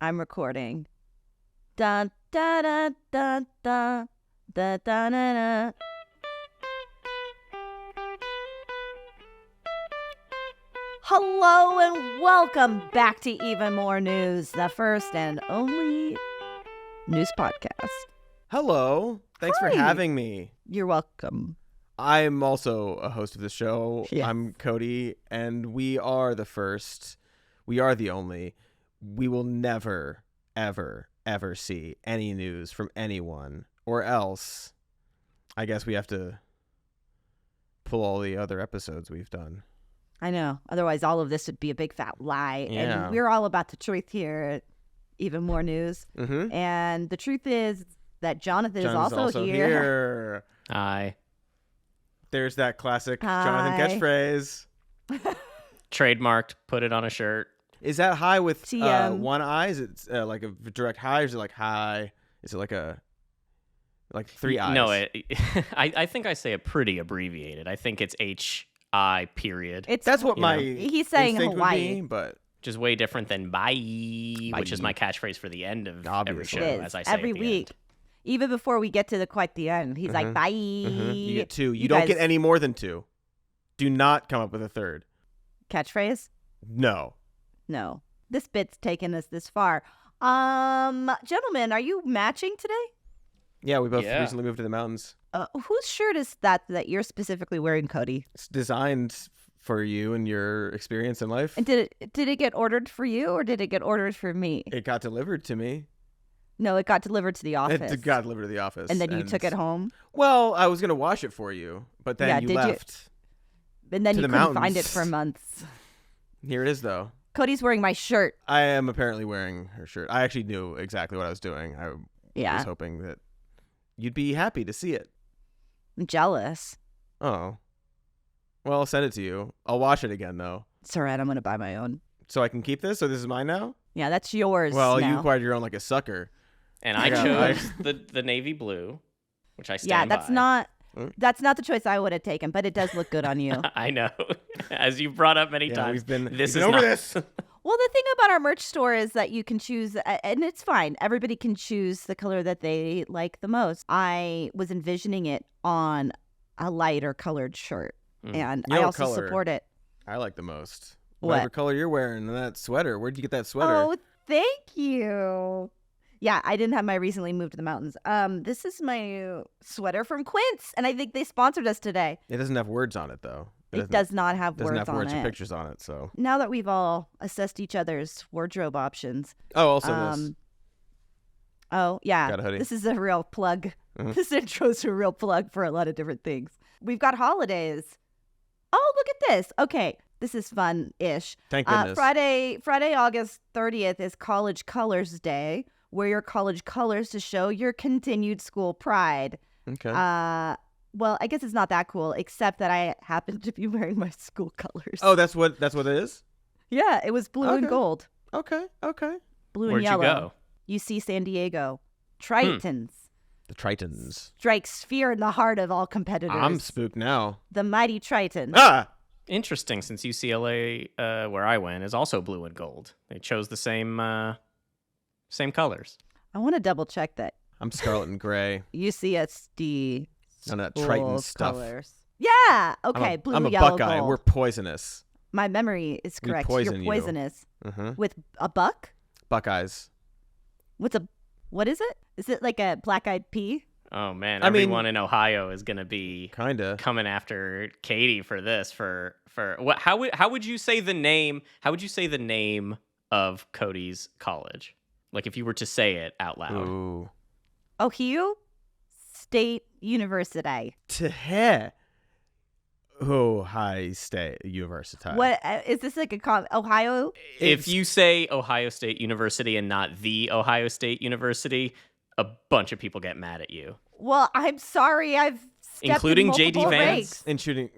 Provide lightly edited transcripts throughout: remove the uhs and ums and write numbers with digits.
I'm recording. Dun da da da da da da da da. Hello and welcome back to Even More News, the first and only news podcast. Hello. Thanks for Hi. having me. You're welcome. I'm also a host of the show. Yes. I'm Cody, and we are the first. We are the only. We will never, ever, ever see any news from anyone, or else I guess we have to pull all the other episodes we've done. I know. Otherwise, all of this would be a big fat lie. Yeah. And we're all about the truth here at Even More News. Mm-hmm. And the truth is that Jonathan is also here. Hi. There's that classic Hi. Jonathan catchphrase. Trademarked, put it on a shirt. Is that hi with TM. one eye? Is it like a direct hi, or is it like hi? Is it like three eyes? No, I think I say it pretty abbreviated. I think it's HI period. That's what my he's saying instinct Hawaii. would be, but Which is way different than bye, which is my catchphrase for the end of every Obviously. show, It is. as I say Every at the week. end. Even before we get to quite the end, he's like, bye. you get two. You You don't guys- get any more than two. Do not come up with a third. Catchphrase? No. No. This bit's taken us this far. Gentlemen, are you matching today? Yeah, we both Yeah. recently moved to the mountains. Whose shirt is that you're specifically wearing, Cody? It's designed for you and your experience in life. And did it get ordered for you or did it get ordered for me? It got delivered to me. No, it got delivered to the office. It got delivered to the office. And then you took it home? Well, I was going to wash it for you, but then Yeah, you did you? left. And then To you the couldn't find mountains. it for months. Here it is, though. Cody's wearing my shirt. I am apparently wearing her shirt. I actually knew exactly what I was doing. I Yeah. was hoping that you'd be happy to see it. I'm jealous. Oh. Well, I'll send it to you. I'll wash it again, though. It's all right. I'm going to buy my own. So I can keep this? So this is mine now? Yeah, that's yours Well, now. you acquired your own like a sucker. And I Yeah. chose the navy blue, which I Yeah, stand that's by. not the choice I would have taken, but it does look good on you. I know. As you brought up many Yeah, times, we've been this we've is been over not- this. Well, the thing about our merch store is that you can choose, and it's fine. Everybody can choose the color that they like the most. I was envisioning it on a lighter colored shirt, and You I know what also color support it. I like the most. What? Whatever color you're wearing and that sweater. Where'd you get that sweater? Oh, thank you. Yeah, I didn't have my recently moved to the mountains. This is my sweater from Quince, and I think they sponsored us today. It doesn't have words on it though. It does not have doesn't words have words on or it. pictures on it. So. Now that we've all assessed each other's wardrobe options, Oh, also this. Oh, yeah. Got a hoodie. This is a real plug. Mhm. This intro's a real plug for a lot of different things. We've got holidays. Oh, look at this. Okay. This is fun-ish. Thank goodness. Friday, August 30th is College Colors Day. Wear your college colors to show your continued school pride. Okay. Well, I guess it's not that cool, except that I happen to be wearing my school colors. Oh, that's what it is? Yeah, it was blue and Okay. gold. Okay. Blue and Where'd yellow. you go? UC San Diego. Tritons. The Tritons. Strikes fear in the heart of all competitors. I'm spooked now. The mighty Triton. Ah! Interesting, since UCLA, where I went, is also blue and gold. They chose the same colors. I want to double check that. I'm scarlet and gray. UCSD. None of that school Triton stuff. Colors. Yeah. Okay. Blue, I'm a yellow, Buckeye. gold. We're poisonous. My memory is We correct. poison You're you. poisonous. Uh-huh. With a buck? Buckeyes. What is it? Is it like a black-eyed pea? Oh man, I mean- everyone in Ohio is gonna be Kinda. coming after Katy for this. For what? How would you say the name? How would you say the name of Cody's college? Like if you were to say it out loud. Ooh. Ohio State University. Teheh. Ohio State University. What is this like Ohio? If you say Ohio State University and not the Ohio State University, a bunch of people get mad at you. Well, I'm sorry. I've stepped Including in J.D. multiple Vance? ranks. In shooting.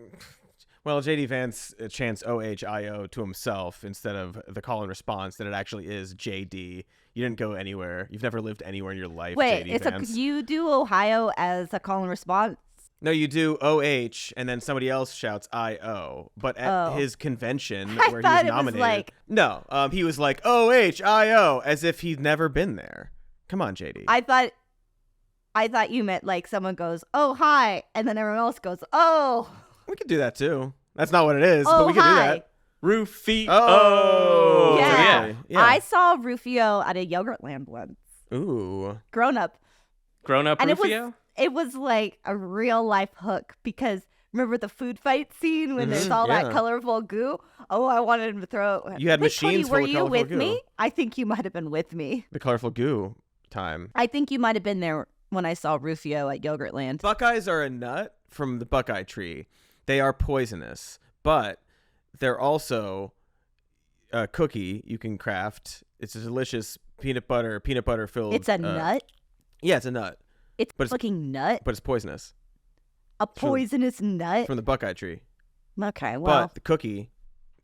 Well, J.D. Vance chants OHIO to himself instead of the call and response that it actually is J.D. You didn't go anywhere. You've never lived anywhere in your life, Wait, J.D. Vance. you do Ohio as a call and response? No, you do OH, and then somebody else shouts IO. But at his convention I where he thought was it was nominated, like- no, he was like OH IO, as if he'd never been there. Come on, JD. I thought you meant like someone goes, "Oh, hi," and then everyone else goes, "Oh." We could do that too. That's not what it is, Oh, but we could do hi. that. Rufio. Oh, Yeah. exactly. Yeah. I saw Rufio at a Yogurtland once. Ooh. Grown up. Grown up And Rufio? it was like a real life hook because remember the food fight scene when there's Mhm, all yeah. that colorful goo? Oh, I wanted him to throw it. You had I think, Cody, machines full were of you colorful with goo. me? I think you might have been with me. The colorful goo time. I think you might have been there when I saw Rufio at Yogurtland. Buckeyes are a nut from the Buckeye tree. They are poisonous, but they're also a cookie you can craft. It's a delicious peanut butter filled. It's a nut? Yeah, it's a nut, It's but a fucking nut? but it's poisonous A poisonous nut? from the Buckeye tree. Okay, well. But the cookie,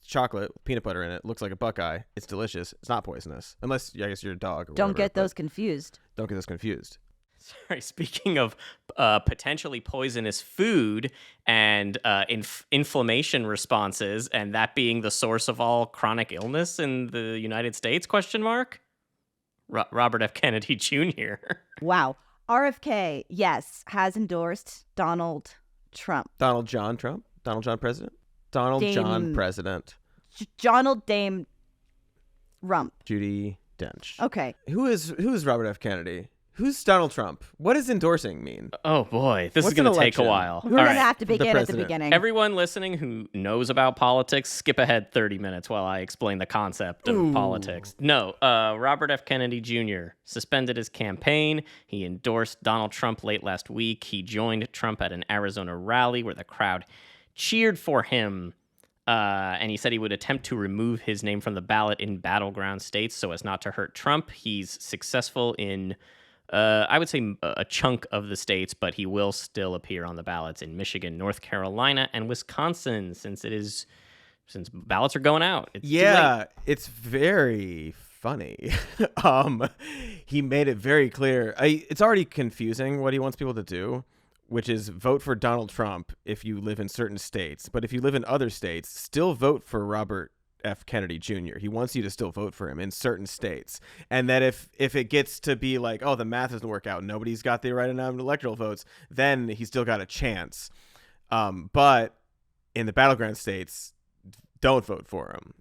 chocolate with peanut butter in it, looks like a Buckeye. It's delicious. It's not poisonous, unless I guess you're a dog. Or Don't whatever, get but those confused. Don't get those confused. Sorry, speaking of potentially poisonous food and inflammation responses, and that being the source of all chronic illness in the United States, question mark? Robert F. Kennedy Jr. Wow. RFK, yes, has endorsed Donald Trump. Donald John Trump. Donald John President. Donald John Dame- President. Donald Dame Rump. Judy Dench. Okay. Who is Robert F. Kennedy? Who's Donald Trump? What does endorsing mean? Oh boy, this What's is going an to take a election? while. We're All going right. to have to begin at the president. beginning. Everyone listening who knows about politics, skip ahead 30 minutes while I explain the concept of Ooh. politics. No, Robert F. Kennedy Jr. suspended his campaign. He endorsed Donald Trump late last week. He joined Trump at an Arizona rally where the crowd cheered for him. And he said he would attempt to remove his name from the ballot in battleground states so as not to hurt Trump. He's successful in I would say a chunk of the states, but he will still appear on the ballots in Michigan, North Carolina, and Wisconsin since ballots are going out. It's too late. It's very funny. He made it very clear. It's already confusing what he wants people to do, which is vote for Donald Trump if you live in certain states. But if you live in other states, still vote for Robert F. Kennedy Jr. He wants you to still vote for him in certain states. And that if it gets to be like, oh, the math doesn't work out, nobody's got the right amount of electoral votes, then he's still got a chance. But in the battleground states, don't vote for him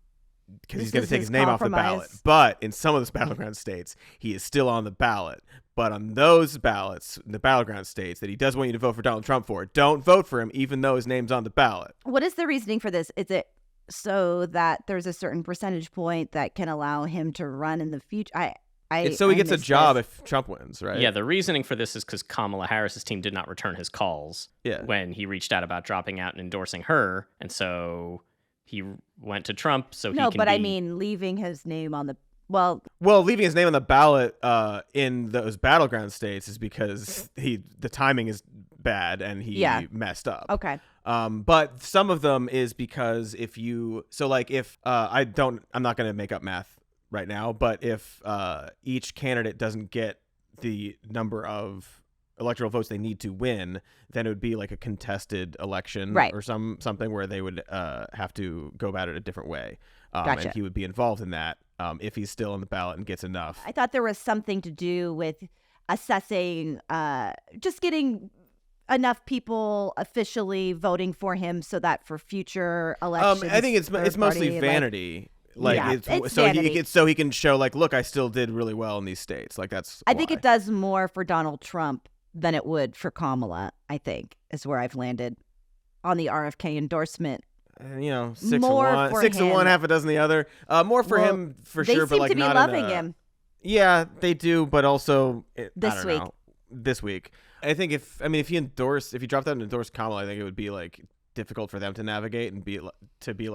because he's going to take his name off the ballot. But in some of those battleground states, he is still on the ballot. But on those ballots, in the battleground states that he does want you to vote for Donald Trump for, don't vote for him even though his name's on the ballot. What is the reasoning for this? Is it so that there's a certain percentage point that can allow him to run in the future? It's so he gets a missed job this. if Trump wins, right? Yeah, the reasoning for this is because Kamala Harris's team did not return his calls Yeah. when he reached out about dropping out and endorsing her. And so he went to Trump so he No, can but be... I mean leaving his name on the well, leaving his name on the ballot in those battleground states is because the timing is bad and he messed up. okay. But some of them is because if I'm not going to make up math right now, but if each candidate doesn't get the number of electoral votes they need to win, then it would be like a contested election, Right. or something where they would have to go about it a different way. Gotcha. And he would be involved in that if he's still on the ballot and gets enough. I thought there was something to do with assessing, just getting enough people officially voting for him so that for future elections. I think it's third mostly party, vanity. Yeah, It's it's so vanity. so he can show like, look, I still did really well in these states. Like that's. I think why. it does more for Donald Trump than it would for Kamala, I think, is where I've landed on the RFK endorsement. 6 more of one, for 6 of him. one, half a dozen the other. More for Well, him for they sure, but seem like to be not loving in a, him. Yeah, they do, but also This week. This week, I think if you dropped out and endorsed Kamala, I think it would be like difficult for them to navigate and be like,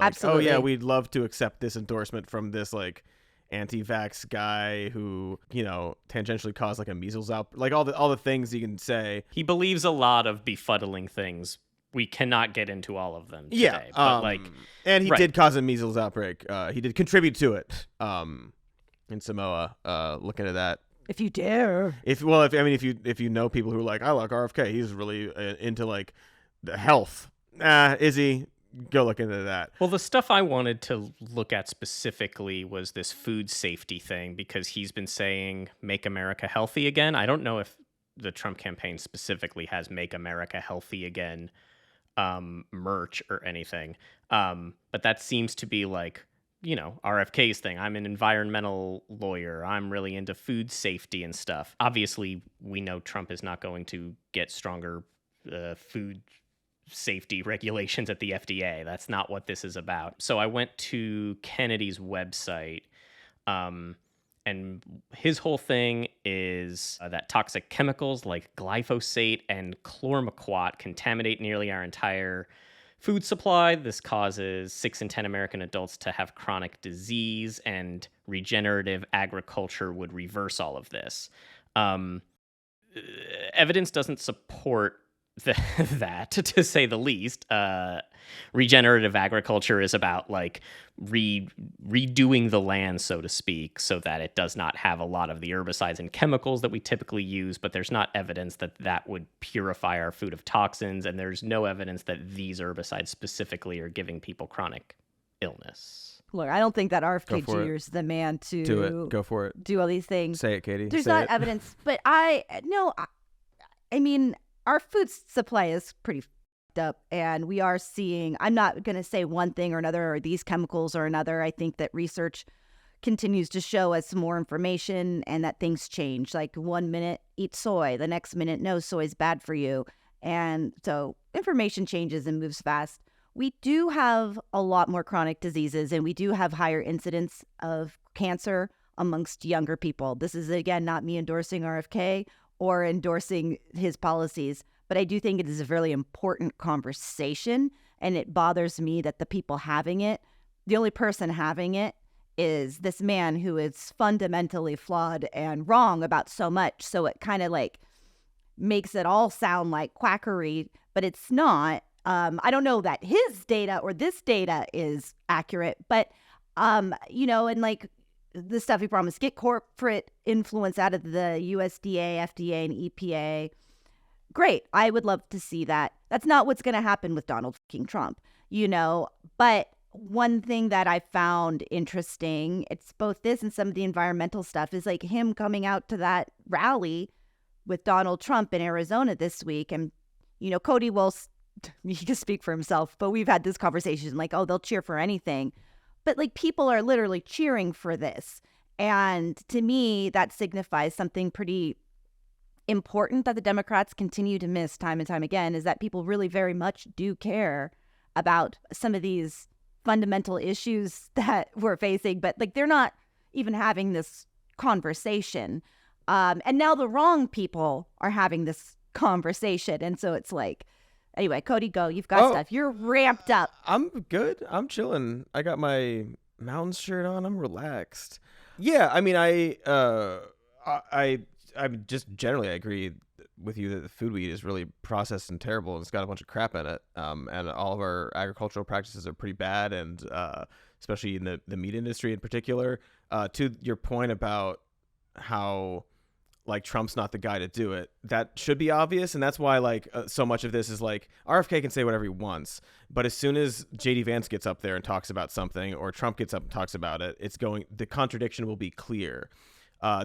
Absolutely. oh yeah, we'd love to accept this endorsement from this like anti-vax guy who tangentially caused like a measles outbreak, like all the things you can say. He believes a lot of befuddling things. We cannot get into all of them today. But and he right. did cause a measles outbreak. He did contribute to it in Samoa. Looking at that If you dare. If you know people who are like, I like RFK, he's really into like the health. Is he? Go look into that. Well, the stuff I wanted to look at specifically was this food safety thing, because he's been saying "Make America Healthy Again." I don't know if the Trump campaign specifically has "Make America Healthy Again" merch or anything, but that seems to be like, RFK's thing. I'm an environmental lawyer. I'm really into food safety and stuff. Obviously, we know Trump is not going to get stronger food safety regulations at the FDA. That's not what this is about. So I went to Kennedy's website, and his whole thing is that toxic chemicals like glyphosate and chlormequat contaminate nearly our entire food supply. This causes 6 in 10 American adults to have chronic disease, and regenerative agriculture would reverse all of this. Evidence doesn't support that, to say the least. Regenerative agriculture is about like redoing the land, so to speak, so that it does not have a lot of the herbicides and chemicals that we typically use, but there's not evidence that that would purify our food of toxins, and there's no evidence that these herbicides specifically are giving people chronic illness. Look, I don't think that RFK Jr. is the man to do it. Go for it. Do all these things. Say it, Katie. There's Say not it. evidence, but I mean, our food supply is pretty f***ed up, and we are seeing, I'm not going to say one thing or another, or these chemicals or another. I think that research continues to show us more information, and that things change. Like 1 minute, eat soy. The next minute, no, soy is bad for you. And so information changes and moves fast. We do have a lot more chronic diseases, and we do have higher incidence of cancer amongst younger people. This is, again, not me endorsing RFK or endorsing his policies, but I do think it is a really important conversation, and it bothers me that the people having it, the only person having it is this man who is fundamentally flawed and wrong about so much. So it kind of like makes it all sound like quackery, but it's not. I don't know that his data or this data is accurate, but, and like, the stuff he promised, get corporate influence out of the USDA, FDA, and EPA. Great. I would love to see that. That's not what's going to happen with Donald fucking Trump, But one thing that I found interesting, it's both this and some of the environmental stuff, is like him coming out to that rally with Donald Trump in Arizona this week. And, Cody he can speak for himself, but we've had this conversation like, oh, they'll cheer for anything. But like people are literally cheering for this. And to me, that signifies something pretty important that the Democrats continue to miss time and time again, is that people really very much do care about some of these fundamental issues that we're facing. But like they're not even having this conversation. And now the wrong people are having this conversation. And so it's like, anyway, Cody, go. You've got stuff. You're ramped up. I'm good. I'm chilling. I got my Mountains shirt on. I'm relaxed. Yeah, I mean, I just generally I agree with you that the food we eat is really processed and terrible, and it's got a bunch of crap in it. And all of our agricultural practices are pretty bad, and especially in the meat industry in particular. To your point about how like Trump's not the guy to do it, that should be obvious, and that's why like so much of this is like RFK can say whatever he wants, but as soon as JD Vance gets up there and talks about something, or Trump gets up and talks about it, the contradiction will be clear.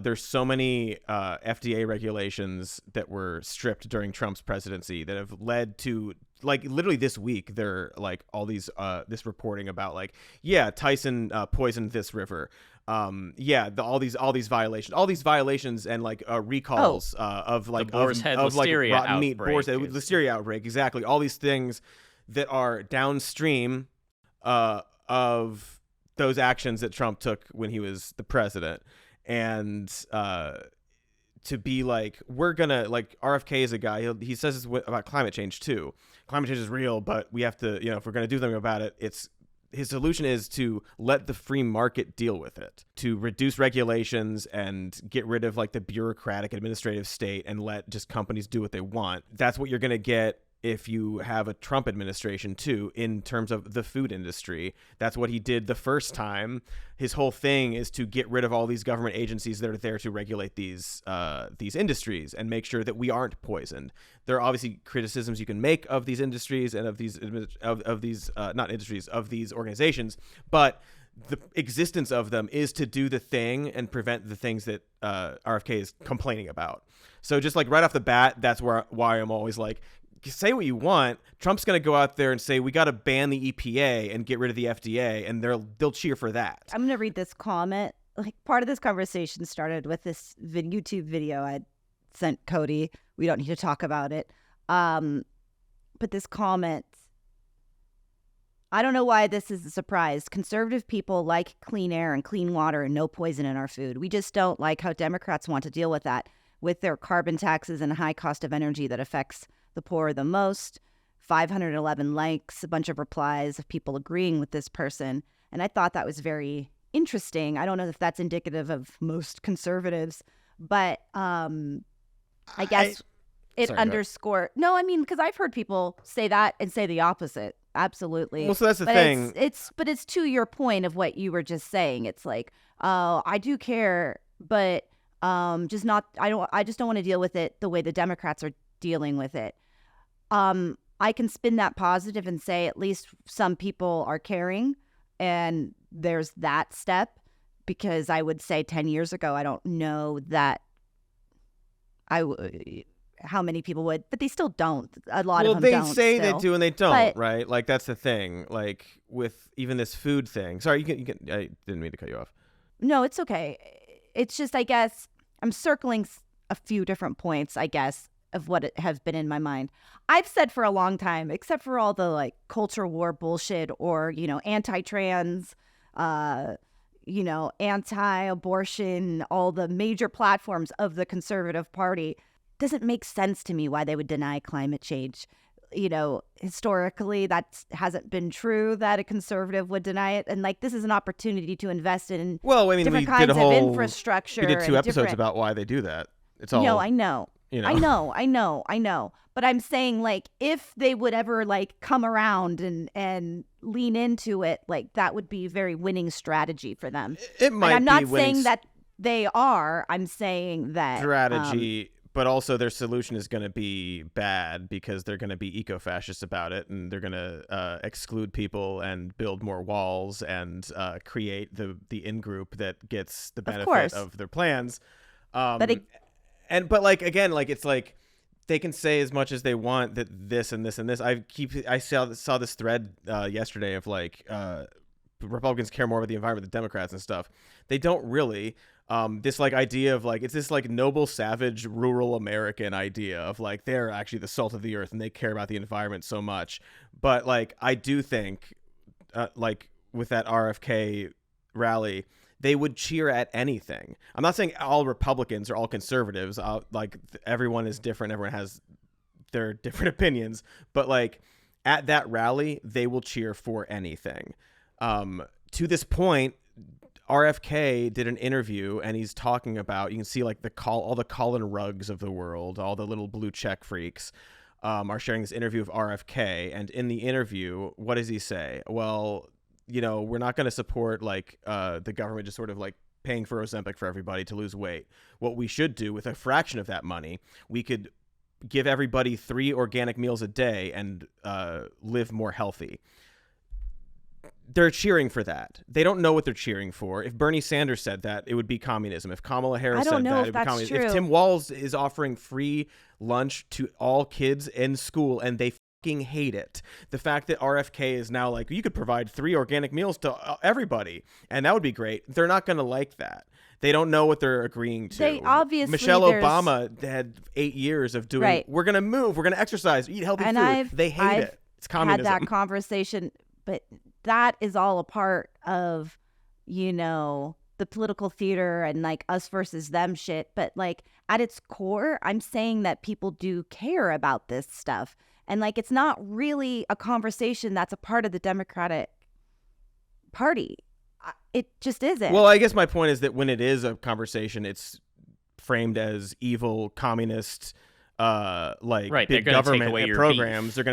There's so many FDA regulations that were stripped during Trump's presidency that have led to, like, literally this week, they're like all these this reporting about like, yeah, Tyson poisoned this river. All these violations and like recalls of like boar's head of like listeria rotten meat, outbreak boar's head listeria outbreak, exactly. All these things that are downstream of those actions that Trump took when he was the president. And to be like, we're gonna, like, RFK is a guy, he says this about climate change too. Climate change is real, but we have to, if we're gonna do something about it, his solution is to let the free market deal with it, to reduce regulations and get rid of like the bureaucratic administrative state and let just companies do what they want. That's what you're going to get if you have a Trump administration too, in terms of the food industry. That's what he did the first time. His whole thing is to get rid of all these government agencies that are there to regulate these industries and make sure that we aren't poisoned. There are obviously criticisms you can make of these industries and of these not industries, of these organizations, but the existence of them is to do the thing and prevent the things that RFK is complaining about. So just like right off the bat, that's why I'm always like, say what you want. Trump's going to go out there and say, we got to ban the EPA and get rid of the FDA, and they'll cheer for that. I'm going to read this comment. Like, part of this conversation started with this YouTube video I sent Cody. We don't need to talk about it. But this comment, I don't know why this is a surprise. Conservative people like clean air and clean water and no poison in our food. We just don't like how Democrats want to deal with that, with their carbon taxes and high cost of energy that affects the poor the most. 511 likes, a bunch of replies of people agreeing with this person. And I thought that was very interesting. I don't know if that's indicative of most conservatives, but I guess it underscore. No, I mean, because I've heard people say that and say the opposite. Absolutely. Well, so that's the thing. But it's to your point of what you were just saying. It's like, oh, I do care, but I just don't want to deal with it the way the Democrats are dealing with it. I can spin that positive and say at least some people are caring, and there's that step, because I would say 10 years ago, I don't know that how many people would, but they still don't. A lot of them don't. Well, they say still. they do and they don't, right? Like, that's the thing. Like, with even this food thing. Sorry, you can. I didn't mean to cut you off. No, it's okay. It's just, I guess, I'm circling a few different points, I guess, of what it has been in my mind. I've said for a long time, except for all the like culture war bullshit or, anti-trans, anti-abortion, all the major platforms of the Conservative Party, doesn't make sense to me why they would deny climate change. Historically, that hasn't been true that a conservative would deny it. And like, this is an opportunity to invest in different kinds of infrastructure. We did 2 episodes about why they do that. It's all. No, I know. I know. But I'm saying, like, if they would ever like come around and lean into it, like, that would be a very winning strategy for them. It might. And I'm not saying that they are. I'm saying that strategy. But also their solution is going to be bad because they're going to be eco-fascist about it, and they're going to exclude people and build more walls and create the in-group that gets the benefit of their plans. But like, again, like, it's like they can say as much as they want that this and this and this. I saw this thread yesterday of like Republicans care more about the environment than Democrats and stuff. They don't really. This like idea of like, it's this like noble, savage, rural American idea of like, they're actually the salt of the earth and they care about the environment so much. But like, I do think like with that RFK rally, they would cheer at anything. I'm not saying all Republicans or all conservatives, like everyone is different. Everyone has their different opinions, but like at that rally, they will cheer for anything. To this point, RFK did an interview and he's talking about, you can see like all the Colin Ruggs of the world, all the little blue check freaks are sharing this interview of RFK. And in the interview, what does he say? Well, we're not going to support like the government just sort of like paying for Ozempic for everybody to lose weight. What we should do with a fraction of that money, we could give everybody 3 organic meals a day and live more healthy. They're cheering for that. They don't know what they're cheering for. If Bernie Sanders said that, it would be communism. If Kamala Harris said that, it would be communism. If Tim Walz is offering free lunch to all kids in school and they fucking hate it, the fact that RFK is now like, you could provide 3 organic meals to everybody and that would be great. They're not going to like that. They don't know what they're agreeing to. They obviously, Michelle Obama had 8 years of doing, right. We're going to move, we're going to exercise, eat healthy food. They hate it. It's communism. Had that conversation, but that is all a part of, the political theater and like us versus them shit. But like at its core, I'm saying that people do care about this stuff. And like, it's not really a conversation that's a part of the Democratic Party. It just isn't. Well, I guess my point is that when it is a conversation, it's framed as evil, communist, like Right, they're big gonna take government away your programs. beef. They're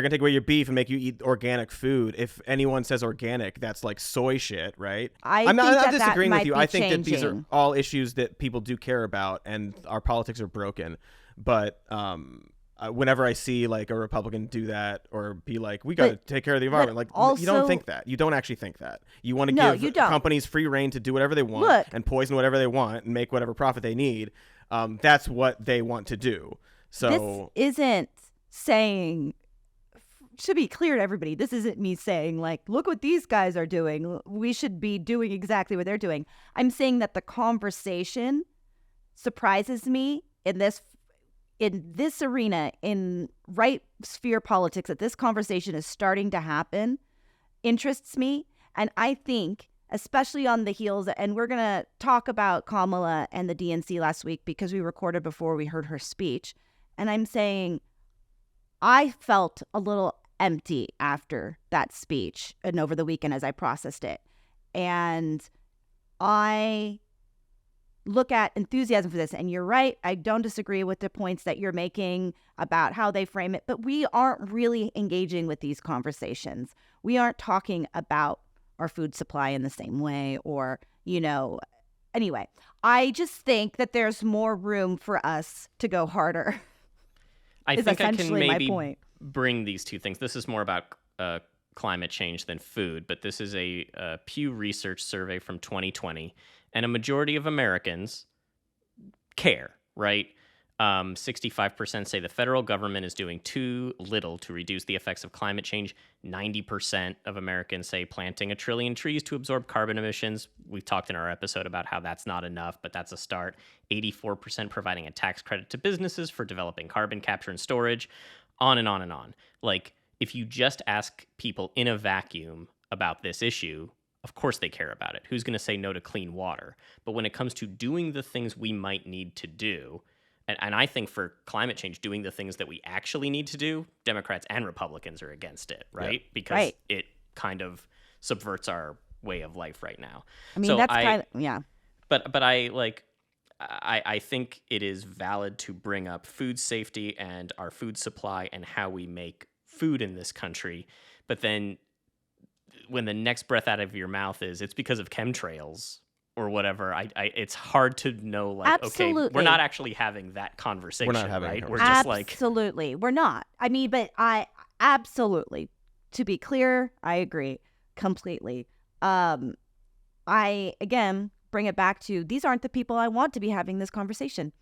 gonna take away your beef and make you eat organic food. If anyone says organic, that's like soy shit, right? I'm not disagreeing with you. I think that these are all issues that people do care about, and our politics are broken. But whenever I see like a Republican do that or be like, we got to take care of the environment, like also, you don't think that. You don't actually think that. You want to give companies free reign to do whatever they want and poison whatever they want and make whatever profit they need. That's what they want to do. So this isn't saying, should be clear to everybody, this isn't me saying like, look what these guys are doing, we should be doing exactly what they're doing. I'm saying that the conversation surprises me in this arena, in right sphere politics, that this conversation is starting to happen, interests me. And I think, especially on the heels, and we're going to talk about Kamala and the DNC last week because we recorded before we heard her speech. And I'm saying I felt a little empty after that speech and over the weekend as I processed it. And I look at enthusiasm for this. And you're right. I don't disagree with the points that you're making about how they frame it. But we aren't really engaging with these conversations. We aren't talking about our food supply in the same way or, anyway, I just think that there's more room for us to go harder. I think I can maybe bring these two things. This is more about climate change than food, but this is a Pew Research survey from 2020, and a majority of Americans care, right? 65% say the federal government is doing too little to reduce the effects of climate change. 90% of Americans say planting 1 trillion trees to absorb carbon emissions. We've talked in our episode about how that's not enough, but that's a start. 84% providing a tax credit to businesses for developing carbon capture and storage, on and on and on. Like, if you just ask people in a vacuum about this issue, of course they care about it. Who's going to say no to clean water? But when it comes to doing the things we might need to do, and I think for climate change, doing the things that we actually need to do, Democrats and Republicans are against it, right? Yeah. Because it kind of subverts our way of life right now. I mean, so that's kind of, yeah. But I think it is valid to bring up food safety and our food supply and how we make food in this country. But then when the next breath out of your mouth is, it's because of chemtrails or whatever, it's hard to know, like, absolutely. Okay, we're not actually having that conversation, we're not having right? We're just like... Absolutely, we're not. I mean, but absolutely, to be clear, I agree completely. I, again, bring it back to, these aren't the people I want to be having this conversation,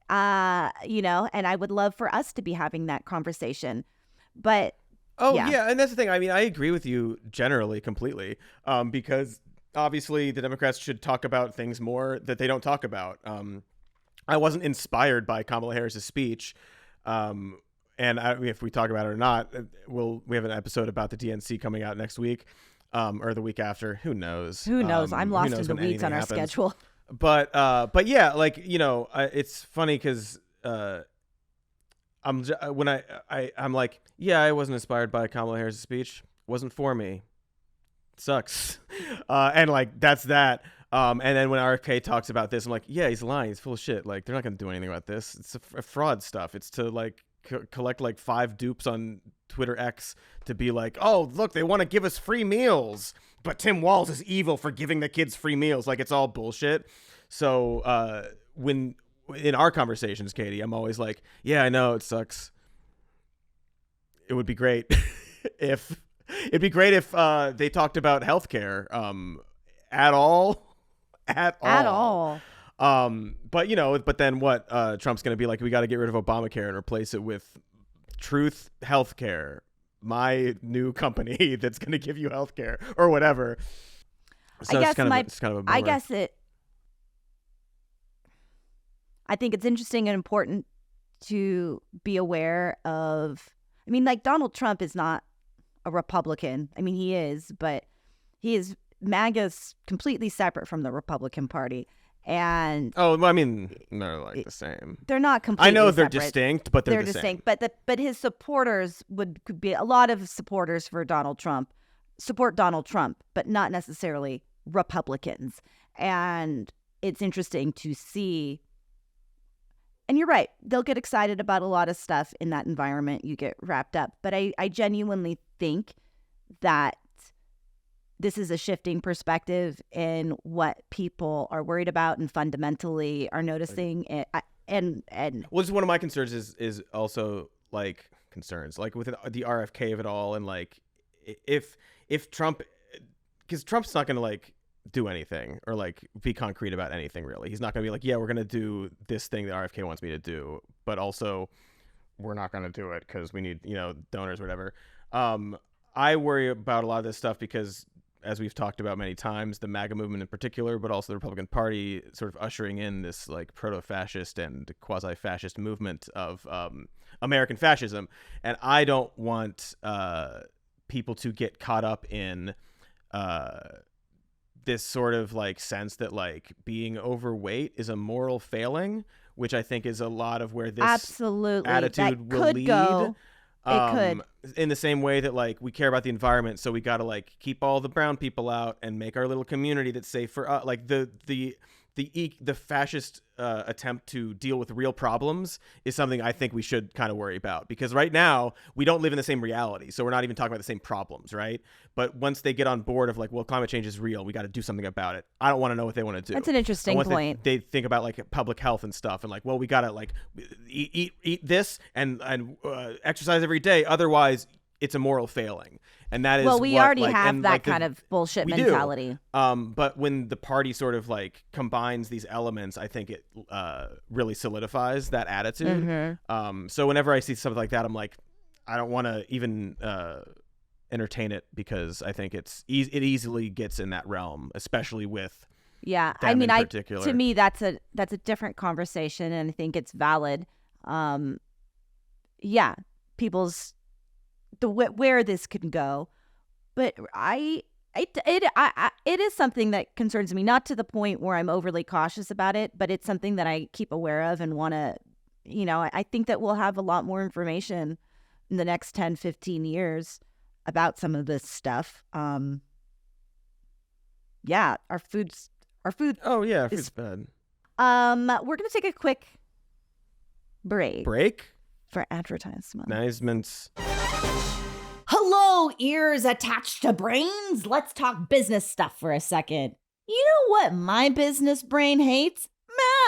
and I would love for us to be having that conversation, but... yeah, and that's the thing. I mean, I agree with you generally completely, because... obviously, the Democrats should talk about things more that they don't talk about. I wasn't inspired by Kamala Harris's speech, and if we talk about it or not, we have an episode about the DNC coming out next week, or the week after. Who knows? Who knows? I'm lost in the weeds on our schedule. But yeah, like, it's funny because I'm like, yeah, I wasn't inspired by Kamala Harris's speech. Wasn't for me. Sucks. And like, that's that. And then when RFK talks about this, I'm like, yeah, he's lying. He's full of shit. Like, they're not going to do anything about this. It's a fraud stuff. It's to like collect like 5 dupes on Twitter X to be like, oh, look, they want to give us free meals, but Tim Walz is evil for giving the kids free meals. Like, it's all bullshit. So when in our conversations, Katy, I'm always like, yeah, I know it sucks. It would be great if they talked about healthcare at all. But then what? Trump's going to be like, we got to get rid of Obamacare and replace it with Truth Healthcare, my new company that's going to give you healthcare or whatever. So it's kind of a bummer. I think it's interesting and important to be aware of. I mean, like, Donald Trump is not a Republican. I mean, he is, but MAGA's completely separate from the Republican Party. And I mean, they're like the same. They're not completely. I know they're separate. distinct, but they're the distinct. Same. But his supporters could be a lot of supporters for Donald Trump support Donald Trump, but not necessarily Republicans. And it's interesting to see and you're right, they'll get excited about a lot of stuff in that environment. You get wrapped up. But I genuinely think that this is a shifting perspective in what people are worried about and fundamentally are noticing. And well, this is one of my concerns is also like concerns like with the RFK of it all, and like if Trump, because Trump's not going to like do anything or like be concrete about anything really. He's not going to be like, yeah, we're going to do this thing that RFK wants me to do, but also we're not going to do it because we need, donors or whatever. I worry about a lot of this stuff because, as we've talked about many times, the MAGA movement in particular, but also the Republican Party sort of ushering in this like proto-fascist and quasi-fascist movement of American fascism. And I don't want people to get caught up in this sort of like sense that like being overweight is a moral failing, which I think is a lot of where this absolutely attitude that will could lead. Go. It could. In the same way that like we care about the environment, so we got to like keep all the brown people out and make our little community that's safe for us. Like the fascist attempt to deal with real problems is something I think we should kind of worry about, because right now we don't live in the same reality, so we're not even talking about the same problems, right? But once they get on board of like, well, climate change is real, we got to do something about it. I don't want to know what they want to do. That's an interesting point. They think about like public health and stuff, and like, well, we got to like eat this and exercise every day, otherwise it's a moral failing. And that is, well, we already have that kind of bullshit mentality. But when the party sort of like combines these elements, I think it really solidifies that attitude. Mm-hmm. So whenever I see something like that, I'm like, I don't want to even entertain it, because I think it easily gets in that realm, especially with them in particular. To me, that's a different conversation, and I think it's valid. People's where this can go, but it is something that concerns me, not to the point where I'm overly cautious about it, but it's something that I keep aware of and want to, I think that we'll have a lot more information in the next 10, 15 years about some of this stuff. Our food. Oh yeah, food's bad. We're gonna take a quick break for advertisements. Hello, ears attached to brains. Let's talk business stuff for a second. You know what my business brain hates?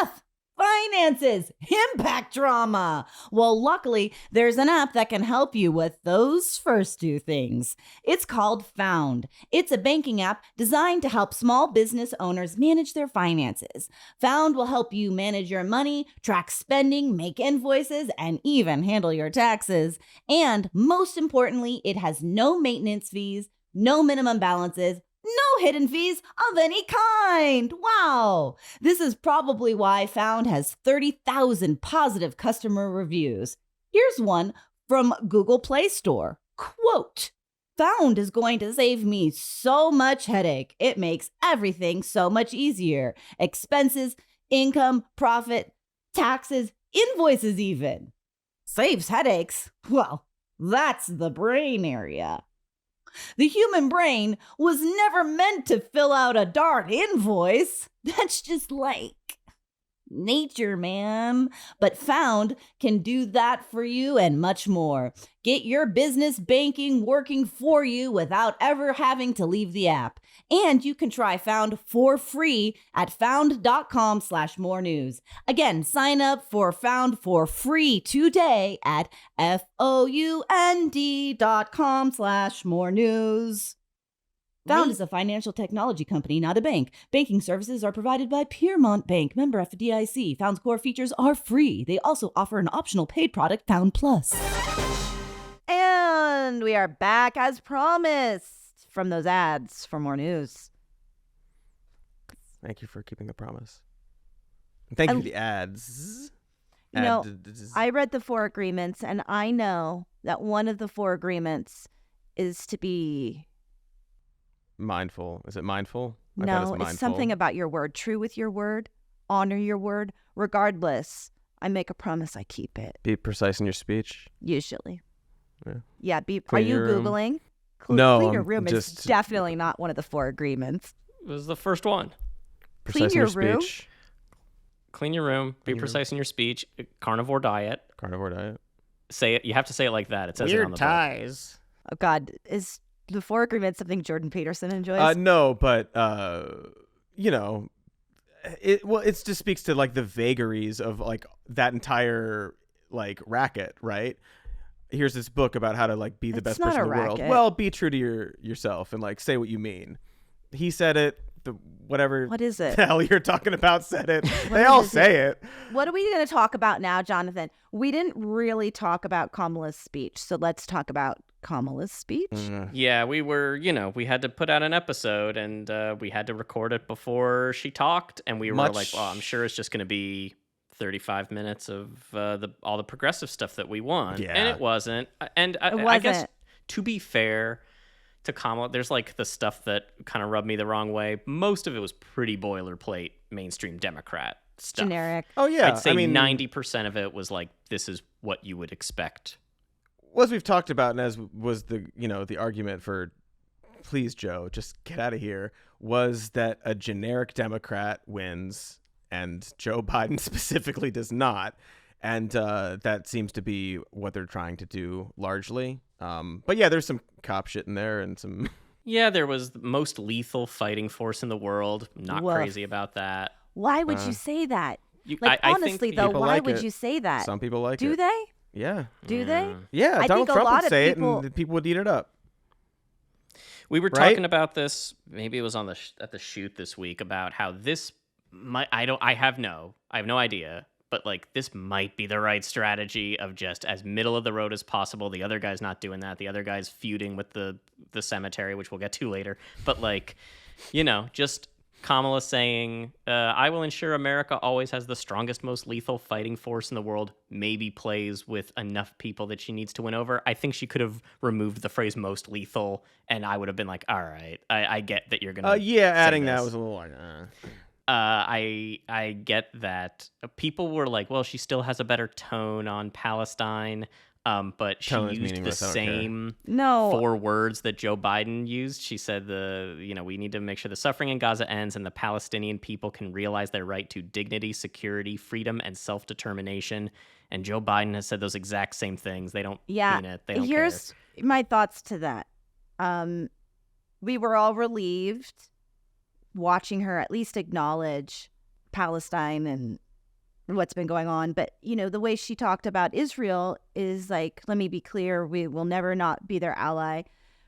Math, finances, impact drama. Well, luckily, there's an app that can help you with those first two things. It's called Found. It's a banking app designed to help small business owners manage their finances. Found will help you manage your money, track spending, make invoices, and even handle your taxes. And most importantly, it has no maintenance fees, no minimum balances, no hidden fees of any kind. Wow. This is probably why Found has 30,000 positive customer reviews. Here's one from Google Play Store. Quote, Found is going to save me so much headache. It makes everything so much easier. Expenses, income, profit, taxes, invoices even. Saves headaches? Well, that's the brain area. The human brain was never meant to fill out a darn invoice. That's just like nature, man. But Found can do that for you and much more. Get your business banking working for you without ever having to leave the app. And you can try Found for free at found.com/more news. Again, sign up for Found for free today at found.com/more news. Found is a financial technology company, not a bank. Banking services are provided by Piermont Bank, member FDIC. Found's core features are free. They also offer an optional paid product, Found Plus. And we are back as promised from those ads for more news. Thank you for keeping the promise. Thank you for the ads. I read the 4 agreements, and I know that one of the 4 agreements is to be mindful. Is it mindful? No, it's something about your word. True with your word. Honor your word. Regardless, I make a promise, I keep it. Be precise in your speech. Usually. Yeah. Are you Googling? No. Clean your room is definitely not one of the 4 agreements. It was the first one. Precise Clean your in your room? speech. Clean your room. Be precise in your speech. Carnivore diet. Say it. You have to say it like that. It says it on the book. ties. Oh God, is the Four Agreements something Jordan Peterson enjoys? No, but you know, it just speaks to like the vagaries of like that entire like racket, right? Here's this book about how to like be the best person in the world. Well, be true to yourself and like say what you mean. He said it. Whatever. What is it? The hell you're talking about said it. They all say it. What are we going to talk about now, Jonathan? We didn't really talk about Kamala's speech, so let's talk about Kamala's speech. Yeah, we were, we had to put out an episode, and we had to record it before she talked, and we were like, well, I'm sure it's just going to be 35 minutes of all the progressive stuff that we want. Yeah. And it wasn't. And I guess, to be fair to Kamala, there's like the stuff that kind of rubbed me the wrong way. Most of it was pretty boilerplate mainstream Democrat stuff. Generic. Oh, yeah. I'd say 90% of it was like, this is what you would expect. Well, as we've talked about, and as was the argument for, please, Joe, just get out of here, was that a generic Democrat wins and Joe Biden specifically does not. And that seems to be what they're trying to do largely. But yeah, there's some cop shit in there and some... Yeah, there was the most lethal fighting force in the world. Not crazy about that. Why would you say that? Honestly, though, why would you say that? Some people like it. Do they? Yeah. Do they? Yeah, Donald Trump would say it and people would eat it up. We were talking about this, maybe it was on at the shoot this week, about how this might... I have no idea. But like this might be the right strategy of just as middle of the road as possible. The other guy's not doing that. The other guy's feuding with the cemetery, which we'll get to later. But like, just Kamala saying, I will ensure America always has the strongest, most lethal fighting force in the world, maybe plays with enough people that she needs to win over. I think she could have removed the phrase most lethal, and I would have been like, all right, I get that you're going to adding that was a little like... I get that. People were like, well, she still has a better tone on Palestine, but she used the same 4 words that Joe Biden used. She said we need to make sure the suffering in Gaza ends and the Palestinian people can realize their right to dignity, security, freedom, and self-determination. And Joe Biden has said those exact same things. They don't mean it. They don't Here's my thoughts to that. We were all relieved watching her at least acknowledge Palestine and what's been going on. But, the way she talked about Israel is like, let me be clear, we will never not be their ally.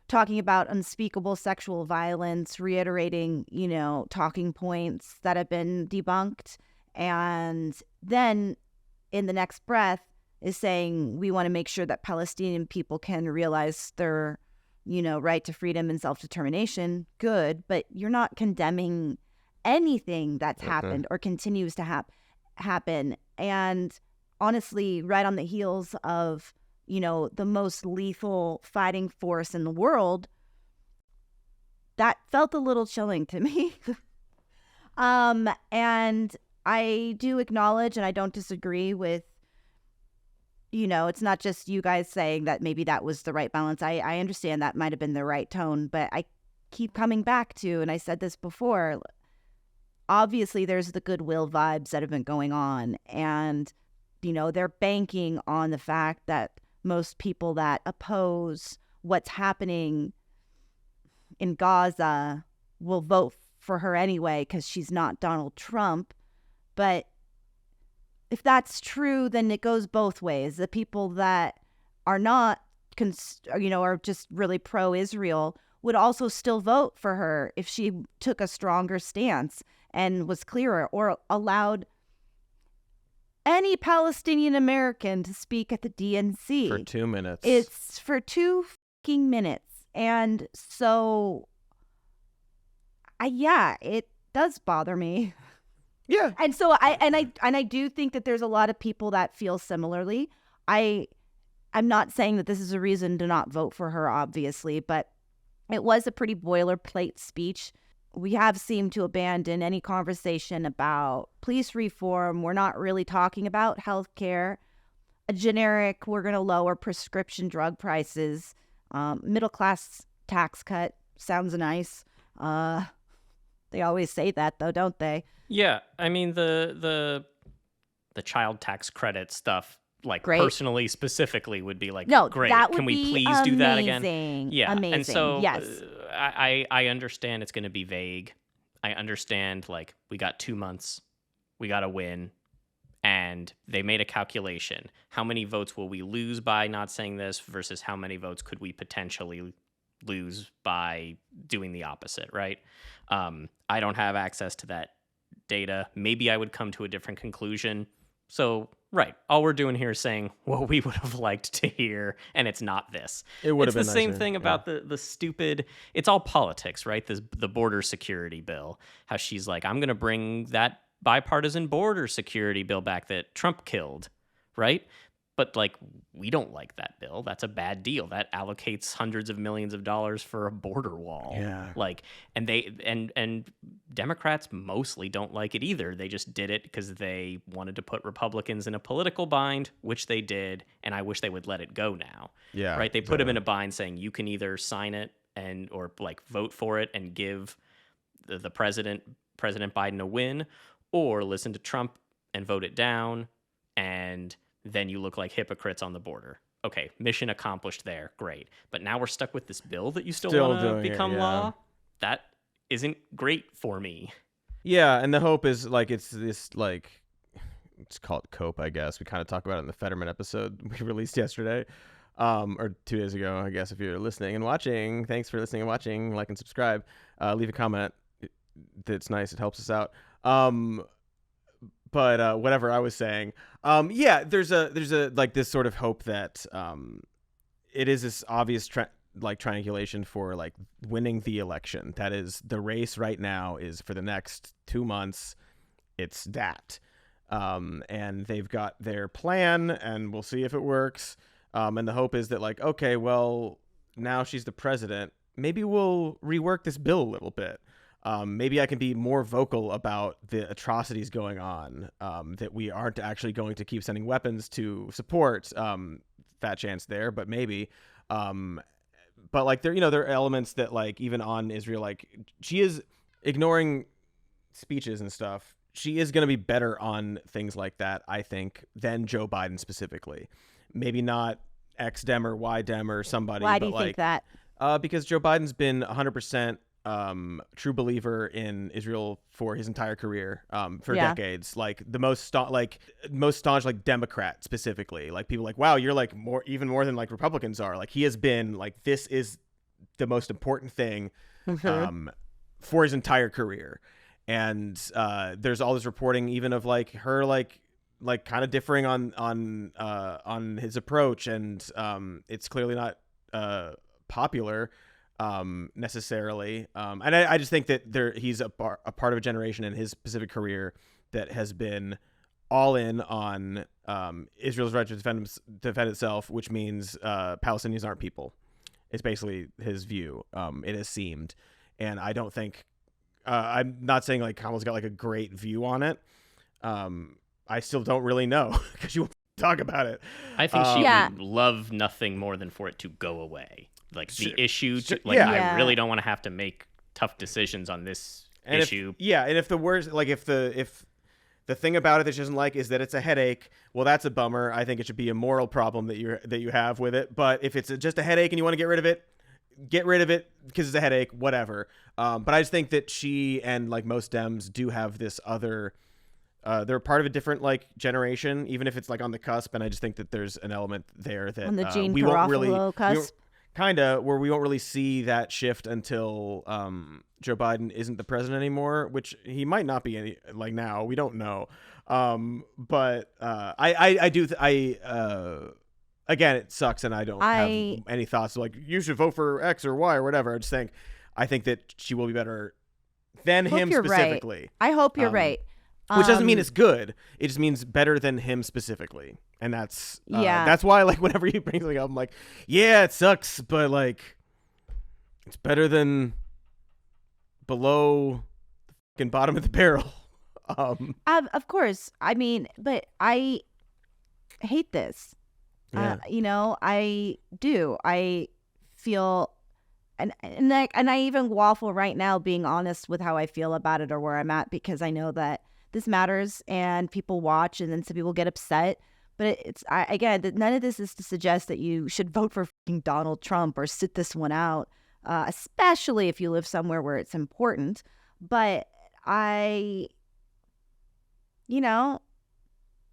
Talking about unspeakable sexual violence, reiterating, talking points that have been debunked. And then in the next breath is saying, we want to make sure that Palestinian people can realize their right to freedom and self-determination. Good, but you're not condemning anything that's happened or continues to happen. And honestly, right on the heels of, the most lethal fighting force in the world, that felt a little chilling to me. And I do acknowledge, and I don't disagree with, it's not just you guys saying that maybe that was the right balance. I understand that might have been the right tone, but I keep coming back to, and I said this before, obviously there's the goodwill vibes that have been going on. And, they're banking on the fact that most people that oppose what's happening in Gaza will vote for her anyway because she's not Donald Trump. But if that's true, then it goes both ways. The people that are not, are just really pro-Israel would also still vote for her if she took a stronger stance and was clearer or allowed any Palestinian American to speak at the DNC. For 2 minutes. It's for 2 fucking minutes. And so, it does bother me. Yeah. And so I do think that there's a lot of people that feel similarly. I'm not saying that this is a reason to not vote for her, obviously, but it was a pretty boilerplate speech. We have seemed to abandon any conversation about police reform. We're not really talking about healthcare. A generic, we're going to lower prescription drug prices. Middle class tax cut sounds nice. They always say that, though, don't they? Yeah, I mean, the the child tax credit stuff, like Great. personally, specifically, would be like, No, great. that would Can we be please do that again? amazing. Yeah. Amazing. And so yes. I understand it's going to be vague. I understand, like, we got 2 months, we got to win. And they made a calculation. How many votes will we lose by not saying this versus how many votes could we potentially lose by doing the opposite, right? I don't have access to that data. Maybe I would come to a different conclusion. So, right, all we're doing here is saying what we would have liked to hear, and it's not this. It would have been It's the same nicer, thing about the stupid, it's all politics, right? The border security bill, how she's like, I'm going to bring that bipartisan border security bill back that Trump killed, right? But like, we don't like that bill. That's a bad deal. That allocates hundreds of millions of dollars for a border wall. Yeah. Like, and they and Democrats mostly don't like it either. They just did it because they wanted to put Republicans in a political bind, which they did, and I wish they would let it go now. Yeah. Right? They put them in a bind saying you can either sign it and or like vote for it and give the President Biden a win, or listen to Trump and vote it down, and then you look like hypocrites on the border. Okay, mission accomplished there. Great. But now we're stuck with this bill that you still want to become law? That isn't great for me. Yeah, and the hope is, like, it's this, like, let's call it cope, I guess. We kind of talk about it in the Fetterman episode we released yesterday, or 2 days ago, I guess, if you're listening and watching. Thanks for listening and watching. Like and subscribe. Leave a comment. That's nice. It helps us out. But whatever I was saying, yeah, there's a like this sort of hope that it is this obvious triangulation for like winning the election. That is, the race right now is for the next 2 months. It's that, and they've got their plan, and we'll see if it works. And the hope is that, like, okay, well, now she's the president. Maybe we'll rework this bill a little bit. Maybe I can be more vocal about the atrocities going on, that we aren't actually going to keep sending weapons to support. Fat chance there, but maybe. But like there are elements that, like, even on Israel, like, she is ignoring speeches and stuff. She is going to be better on things like that, I think, than Joe Biden specifically. Maybe not X-Dem or Y-Dem or somebody. Why do you think that? Because Joe Biden's been 100% true believer in Israel for his entire career, for decades. Like the most staunch like Democrat specifically. Like people like, wow, you're like even more than like Republicans are. Like he has been like, this is the most important thing for his entire career. And there's all this reporting even of like her like kind of differing on his approach, and it's clearly not popular necessarily. And I just think that he's a part of a generation in his specific career that has been all in on Israel's right to defend itself, which means Palestinians aren't people. It's basically his view. It has seemed, and I don't think I'm not saying like Kamala's got like a great view on it. I still don't really know because you won't talk about it. I think she would love nothing more than for it to go away. Like the issue, I really don't want to have to make tough decisions on this issue. And if the worst, like if the thing about it that she doesn't like is that it's a headache, well, that's a bummer. I think it should be a moral problem that you have with it. But if it's just a headache and you want to get rid of it because it's a headache, whatever. But I just think that she and like most Dems do have this other. They're part of a different like generation, even if it's like on the cusp. And I just think that there's an element there that on the Gene we won't really cusp. Where we won't really see that shift until Joe Biden isn't the president anymore, which he might not be now. We don't know. But again, it sucks, and I don't have any thoughts like you should vote for X or Y or whatever. I think that she will be better than him specifically. Right. I hope you're right. Which doesn't mean it's good. It just means better than him specifically. And that's why, like, whenever he brings something up, I'm like, yeah, it sucks, but like it's better than below the fucking bottom of the barrel. Of course. I mean, but I hate this. Yeah. I do. I feel and I even waffle right now being honest with how I feel about it or where I'm at, because I know that this matters and people watch and then some people get upset. But none of this is to suggest that you should vote for fucking Donald Trump or sit this one out, especially if you live somewhere where it's important. But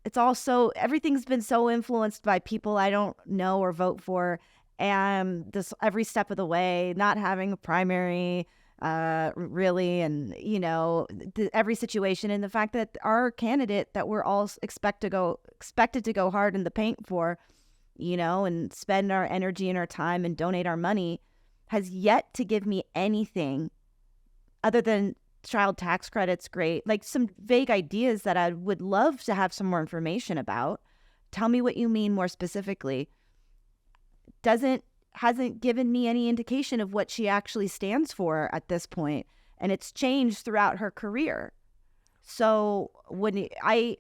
it's also, everything's been so influenced by people I don't know or vote for. And this every step of the way, not having a primary, really, and every situation, and the fact that our candidate that we're all expected to go hard in the paint for, and spend our energy and our time and donate our money, has yet to give me anything other than child tax credits. Great, like some vague ideas that I would love to have some more information about. Tell me what you mean more specifically. Hasn't given me any indication of what she actually stands for at this point, and it's changed throughout her career. So I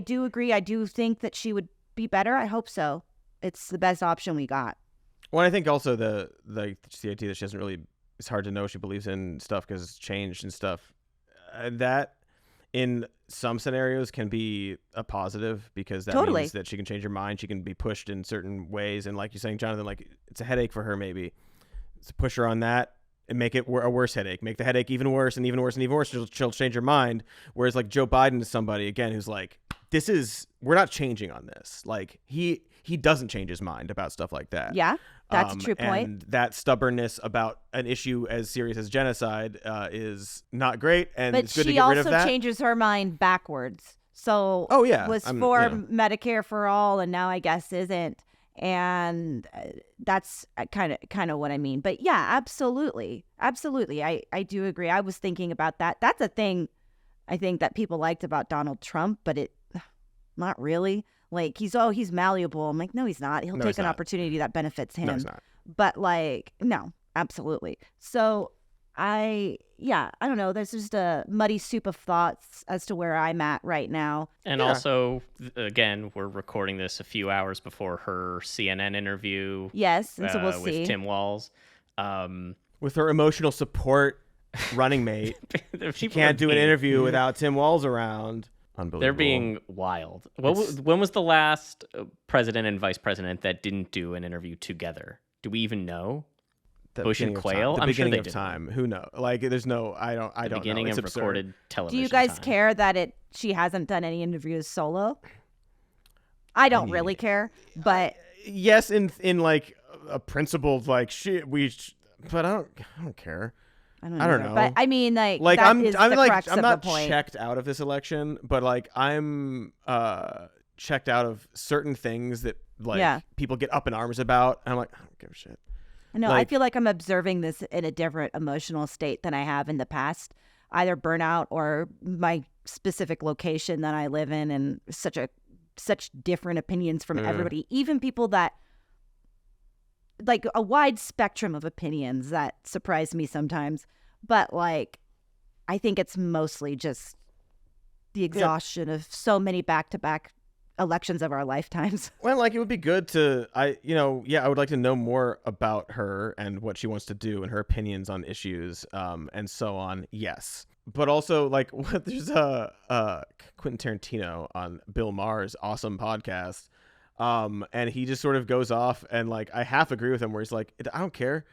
do agree, I do think that she would be better. I hope so. It's the best option we got. Well, I think also the idea that she doesn't really, it's hard to know she believes in stuff because it's changed and stuff. That in some scenarios can be a positive, because that means that she can change her mind. She can be pushed in certain ways. And like you're saying, Jonathan, like it's a headache for her maybe. To push her on that and make it a worse headache. Make the headache even worse and even worse and even worse. She'll change her mind. Whereas like Joe Biden is somebody, again, who's like, we're not changing on this. Like he doesn't change his mind about stuff like that. Yeah. That's a true point. And that stubbornness about an issue as serious as genocide is not great, and it's good to get rid of that. But she also changes her mind backwards. So was for Medicare for all, and now I guess isn't. And that's kind of what I mean. But yeah, absolutely. I do agree. I was thinking about that. That's a thing I think that people liked about Donald Trump, but not really. Like, he's malleable. I'm like, no, he's not. He'll take an opportunity that benefits him. No, he's not. But like, no, absolutely. So I don't know. There's just a muddy soup of thoughts as to where I'm at right now. And also, again, we're recording this a few hours before her CNN interview. Yes, and so we'll see. With Tim Walz. With her emotional support running mate. She can't do an interview without Tim Walz around. Unbelievable. They're being wild. When was the last president and vice president that didn't do an interview together? Do we even know? Bush and Quayle? The beginning of time. Who knows? Like, there's no. I don't know. Beginning of recorded television. Do you guys care that she hasn't done any interviews solo? I don't really care, but yes, in like a principled like but I don't care. I don't know. But I mean, like I'm not checked out of this election, but like I'm checked out of certain things that people get up in arms about. And I'm like, I don't give a shit. No, I feel like I'm observing this in a different emotional state than I have in the past, either burnout or my specific location that I live in, and such different opinions from everybody, even people that, like, a wide spectrum of opinions that surprise me sometimes. But like, I think it's mostly just the exhaustion of so many back-to-back elections of our lifetimes. Well, like, it would be good to, I would like to know more about her and what she wants to do and her opinions on issues, and so on. Yes. But also, like, there's Quentin Tarantino on Bill Maher's awesome podcast. And he just sort of goes off, and like, I half agree with him, where he's like, I don't care.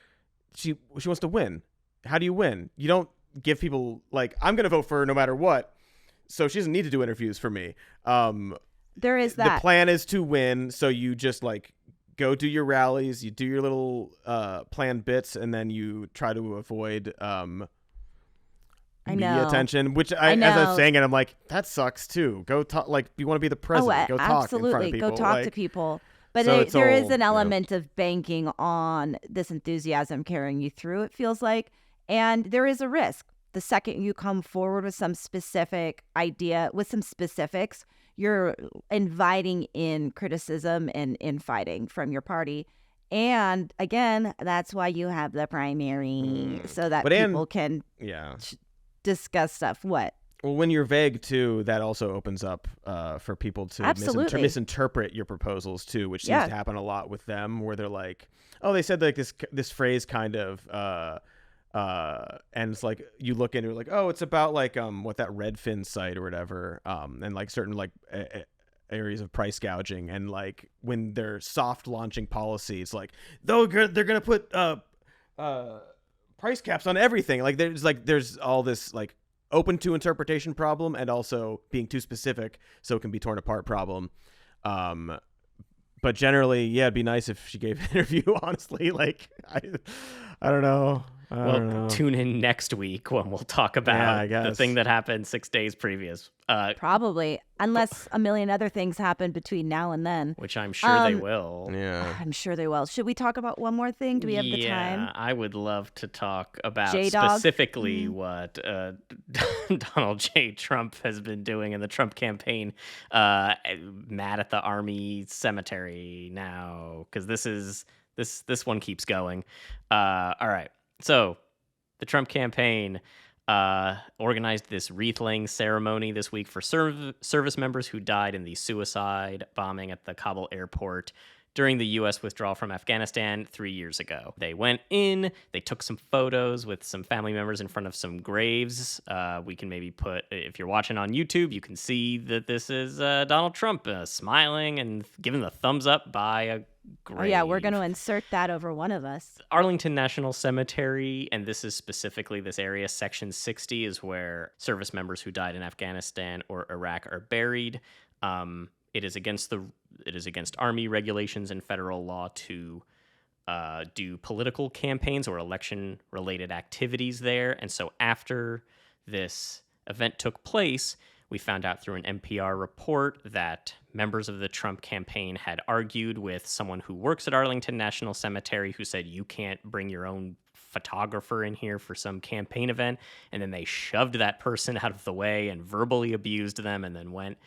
She wants to win. How do you win? You don't give people, like, I'm going to vote for her no matter what. So she doesn't need to do interviews for me. There is that. The plan is to win. So you just like go do your rallies, you do your little planned bits, and then you try to avoid media attention, which as I was saying it, I'm like, that sucks too. Go talk, like, you want to be the president, go talk in front of people. Go talk to people. But so there is an element of banking on this enthusiasm carrying you through, it feels like. And there is a risk. The second you come forward with some specific idea, with some specifics, you're inviting in criticism and infighting from your party. And again, that's why you have the primary, so that people can discuss stuff. What? Well, when you're vague too, that also opens up for people to misinterpret your proposals too, which seems to happen a lot with them, where they're like, "Oh, they said like this phrase kind of And it's like you look into it like, oh, it's about like what that Redfin site or whatever, and like certain like areas of price gouging, and like when they're soft launching policies, like they're gonna put price caps on everything. Like there's all this like open to interpretation problem, and also being too specific so it can be torn apart problem. But generally, yeah, it'd be nice if she gave an interview. Honestly, like I don't know. Well, tune in next week when we'll talk about the thing that happened 6 days previous. Probably, unless a million other things happen between now and then. Which I'm sure they will. Yeah. I'm sure they will. Should we talk about one more thing? Do we have the time? Yeah, I would love to talk about J-Dog? specifically what Donald J. Trump has been doing in the Trump campaign. Mad at the Army Cemetery now, because this one keeps going. All right. So, the Trump campaign organized this wreath-laying ceremony this week for service members who died in the suicide bombing at the Kabul airport during the U.S. withdrawal from Afghanistan 3 years ago. They went in, they took some photos with some family members in front of some graves. We can maybe put, if you're watching on YouTube, you can see that this is Donald Trump smiling and giving the thumbs up by a grave. Oh, yeah, we're going to insert that over one of us. Arlington National Cemetery, and this is specifically this area, Section 60, is where service members who died in Afghanistan or Iraq are buried. It is against Army regulations and federal law to do political campaigns or election-related activities there. And so after this event took place, we found out through an NPR report that members of the Trump campaign had argued with someone who works at Arlington National Cemetery who said, you can't bring your own photographer in here for some campaign event. And then they shoved that person out of the way and verbally abused them and then went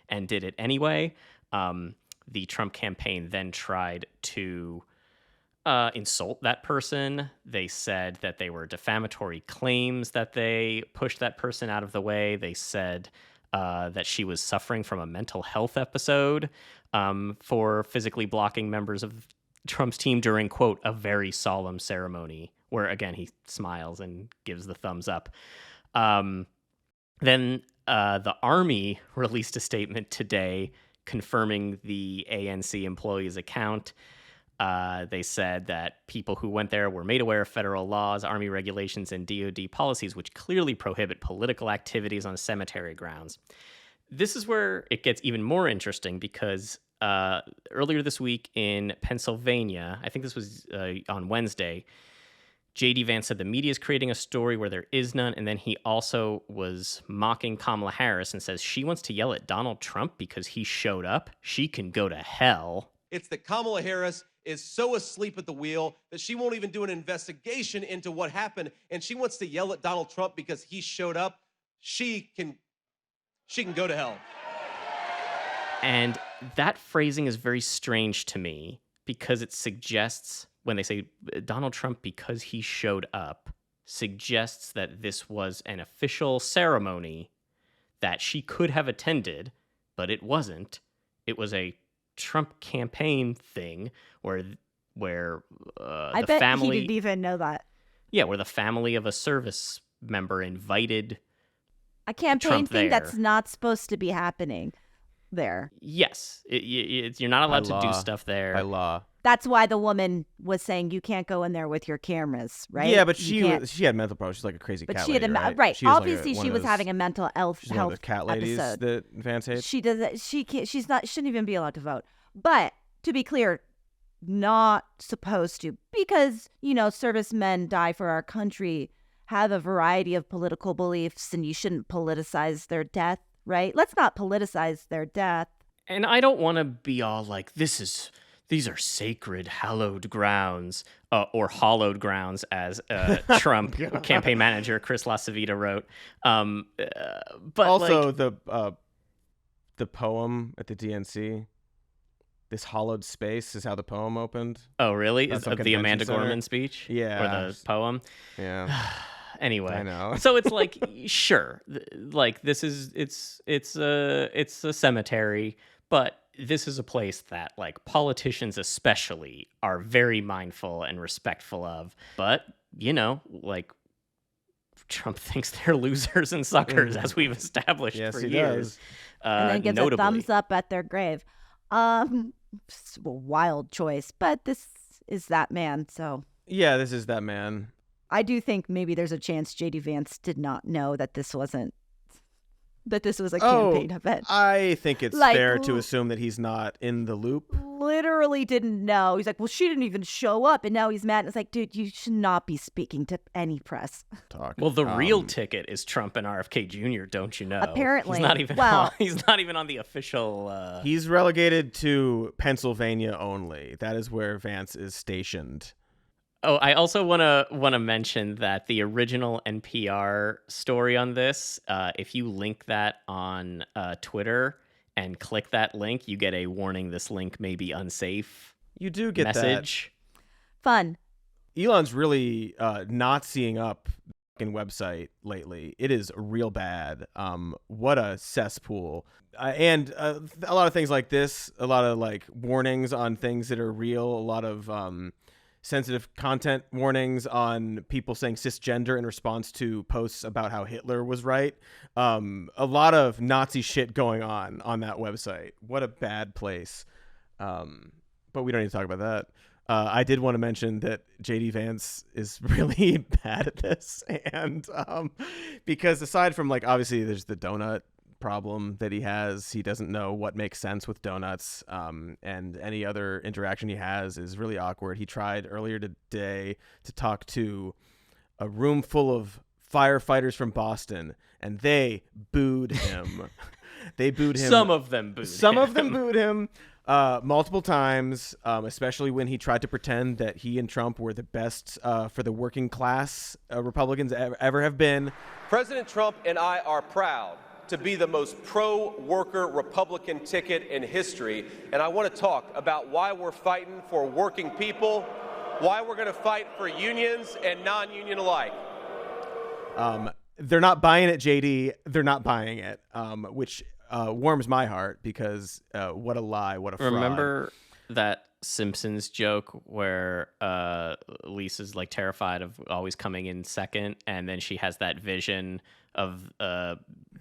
and did it anyway. The Trump campaign then tried to insult that person. They said that they were defamatory claims that they pushed that person out of the way. They said that she was suffering from a mental health episode for physically blocking members of Trump's team during, quote, a very solemn ceremony, where, again, he smiles and gives the thumbs up. Then the Army released a statement today confirming the ANC employee's account. They said that people who went there were made aware of federal laws, Army regulations, and DoD policies, which clearly prohibit political activities on cemetery grounds. This is where it gets even more interesting because earlier this week in Pennsylvania, I think this was on Wednesday, J.D. Vance said the media is creating a story where there is none, and then he also was mocking Kamala Harris and says she wants to yell at Donald Trump because he showed up. She can go to hell. It's that Kamala Harris is so asleep at the wheel that she won't even do an investigation into what happened, and she wants to yell at Donald Trump because he showed up. She can go to hell. And that phrasing is very strange to me because it suggests, when they say Donald Trump because he showed up, suggests that this was an official ceremony that she could have attended, but it wasn't. It was a Trump campaign thing where I bet family, he didn't even know that. Yeah, where the family of a service member invited a campaign Trump thing there. That's not supposed to be happening there. Yes, you're not allowed to do stuff there by law. That's why the woman was saying you can't go in there with your cameras, right? Yeah, but she had mental problems. She's like a crazy cat she lady, had right? She obviously, she was having a mental health she's one of those cat ladies episode. that Vance hates. She does. She can't. She's not. Shouldn't even be allowed to vote. But to be clear, not supposed to, because servicemen die for our country, have a variety of political beliefs, and you shouldn't politicize their death, right? Let's not politicize their death. And I don't want to be all like, these are sacred, hallowed grounds, or hollowed grounds, as Trump campaign manager Chris LaCivita wrote. But also, the poem at the DNC, this hollowed space, is how the poem opened. Oh, really? At Is some the Amanda convention Gorman center. speech? Yeah. Or the poem? Yeah. Anyway, I know. So it's like, sure, like this is it's a cemetery, but this is a place that like politicians especially are very mindful and respectful of. But like Trump thinks they're losers and suckers, as we've established Yes, for he years. does. And then gives Notably. a thumbs up at their grave. It's a wild choice, but this is that man, so Yeah, this is that man. I do think maybe there's a chance JD Vance did not know that this was a campaign event. I think it's Like, fair to assume that he's not in the loop. Literally didn't know. He's like, well, she didn't even show up, and now he's mad. It's like, dude, you should not be speaking to any press. Talk. Well, the real ticket is Trump and RFK Jr., don't you know? Apparently. He's not even, he's not even on the official... He's relegated to Pennsylvania only. That is where Vance is stationed. Oh, I also want to mention that the original NPR story on this, if you link that on Twitter and click that link, you get a warning this link may be unsafe You do get message. Fun. that. Elon's really not seeing up the fucking website lately. It is real bad. What a cesspool. And a lot of things like this, a lot of like warnings on things that are real, a lot of sensitive content warnings on people saying cisgender in response to posts about how Hitler was right. A lot of Nazi shit going on that website. What a bad place. But we don't need to talk about that. I did want to mention that JD Vance is really bad at this. And because aside from like, obviously there's the donut problem that he has, he doesn't know what makes sense with donuts, and any other interaction he has is really awkward. He tried earlier today to talk to a room full of firefighters from Boston, and they booed him. They booed him. Some of them booed him multiple times, especially when he tried to pretend that he and Trump were the best for the working class Republicans ever have been. President Trump and I are proud to be the most pro-worker Republican ticket in history. And I want to talk about why we're fighting for working people, why we're going to fight for unions and non-union alike. They're not buying it, JD. They're not buying it, which warms my heart because what a lie, what a fraud. Remember that Simpsons joke where Lisa's like terrified of always coming in second, and then she has that vision of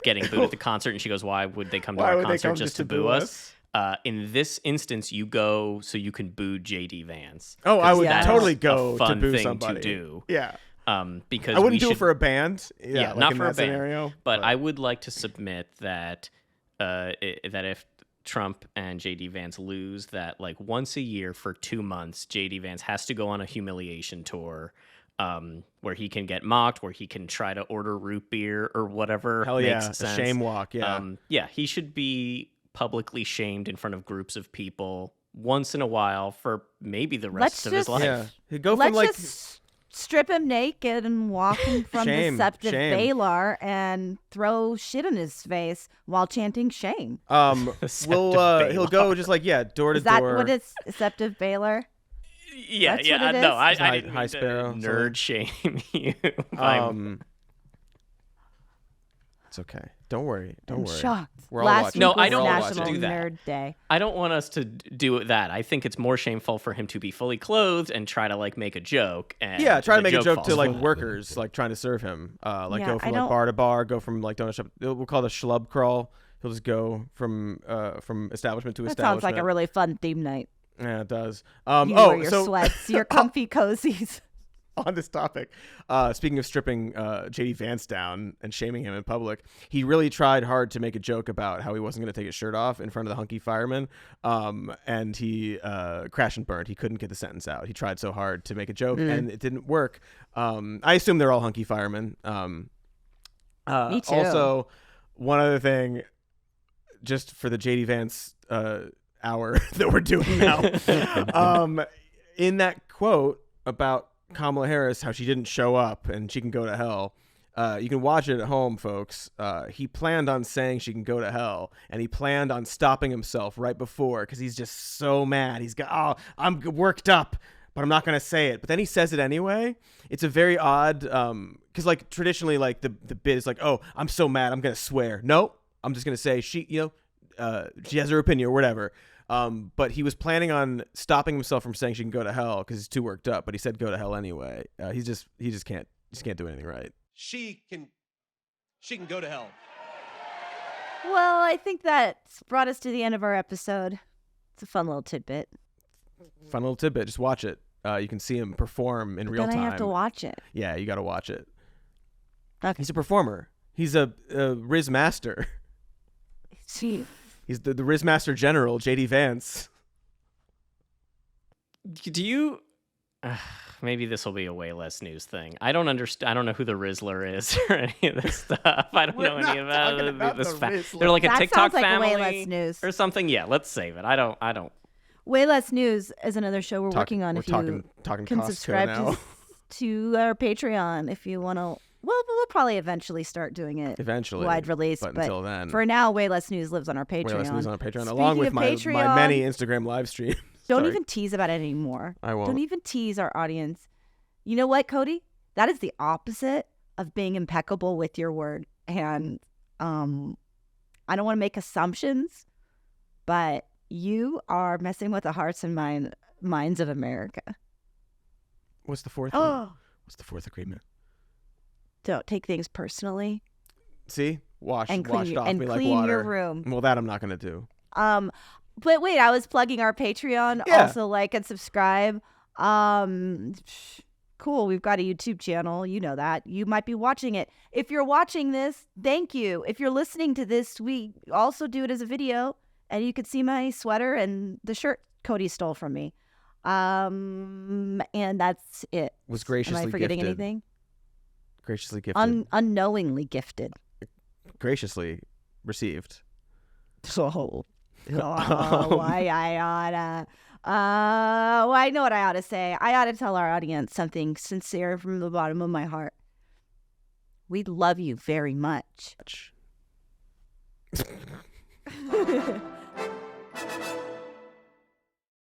getting booed at the concert, and she goes, why would they come to our concert just to boo us? In this instance, you go so you can boo JD Vance. Oh, I would totally a go to fun boo thing somebody. to do. Yeah. Because I wouldn't do it for a band. Yeah, like not in for that a band. scenario. But I would like to submit that that if Trump and JD Vance lose, that like once a year for 2 months, JD Vance has to go on a humiliation tour, where he can get mocked, where he can try to order root beer or whatever. Hell makes yeah, sense. a shame walk. Yeah. Yeah, he should be publicly shamed in front of groups of people once in a while for maybe the rest of his life. Yeah. He'd go from Let's like just strip him naked and walk him from deceptive Baylor and throw shit in his face while chanting shame. he'll go just like door to Is that door. what it's deceptive Baylor? Yeah, That's yeah. what it No, is? I didn't High mean Sparrow, to nerd shame you. It's okay. Don't worry. Don't I'm worry. shocked. We're all Last watching. week No, was I don't want National to do that. Nerd Day. I don't want us to do that. I think it's more shameful for him to be fully clothed and try to like make a joke. And Yeah, try to the make a joke to falls like flat. workers like trying to serve him. Yeah, Go I from like don't- bar to bar, go from like donut shop. We'll call it a schlub crawl. He'll just go from establishment to That establishment. sounds like a really fun theme night. Yeah, it does. You wear your sweats, your comfy cozies. On this topic, speaking of stripping JD Vance down and shaming him in public, he really tried hard to make a joke about how he wasn't going to take his shirt off in front of the hunky fireman, and he crashed and burned. He couldn't get the sentence out. He tried so hard to make a joke, and it didn't work. I assume they're all hunky firemen. Me too. Also, one other thing, just for the JD Vance hour that we're doing now, in that quote about Kamala Harris, how she didn't show up and she can go to hell. You can watch it at home, folks. He planned on saying she can go to hell, and he planned on stopping himself right before because he's just so mad. He's got, I'm worked up, but I'm not going to say it. But then he says it anyway. It's a very odd, because like traditionally, like the bit is like, oh, I'm so mad, I'm going to swear. No, I'm just going to say she has her opinion or whatever. But he was planning on stopping himself from saying she can go to hell because he's too worked up. But he said go to hell anyway. He just can't do anything right. she can go to hell. Well, I think that's brought us to the end of our episode. It's a fun little tidbit. Fun little tidbit. Just watch it. You can see him perform in real Then time. I have to watch it. Yeah, you got to watch it. Okay. He's a performer. He's a Riz Master. See. He's the Riz Master General, J.D. Vance. Do you... maybe this will be a way less news thing. I don't understand. I don't know who the Rizzler is or any of this stuff. I don't know any about this. They're like a That TikTok sounds like family way less news. or something. Yeah, let's save it. I don't. Way Less News is another show we're working on. We're If you talking can Costco subscribe now. to our Patreon, if you want to. Well, we'll probably eventually start doing it Eventually. wide release. But until then. for now, Way Less News lives on our Patreon. Way Less News on our Patreon, Speaking along with of my Patreon, many Instagram live streams. Don't Sorry. even tease about it anymore. I won't. Don't even tease our audience. You know what, Cody? That is the opposite of being impeccable with your word. And I don't want to make assumptions, but you are messing with the hearts and minds of America. What's the fourth? Oh, What's the fourth agreement? don't take things personally. See, washed And clean, off and me clean like water. your room. Well, that I'm not gonna do. But wait, I was plugging our Patreon. Yeah. Also, like and subscribe. Cool. We've got a YouTube channel. You know that. You might be watching it. If you're watching this, thank you. If you're listening to this, we also do it as a video, and you could see my sweater and the shirt Cody stole from me. And that's it. Was graciously Am I forgetting gifted. anything? Graciously gifted. Unknowingly gifted. Graciously received. So, why I oughta. Well, I know what I ought to say. I ought to tell our audience something sincere from the bottom of my heart. We love you very much.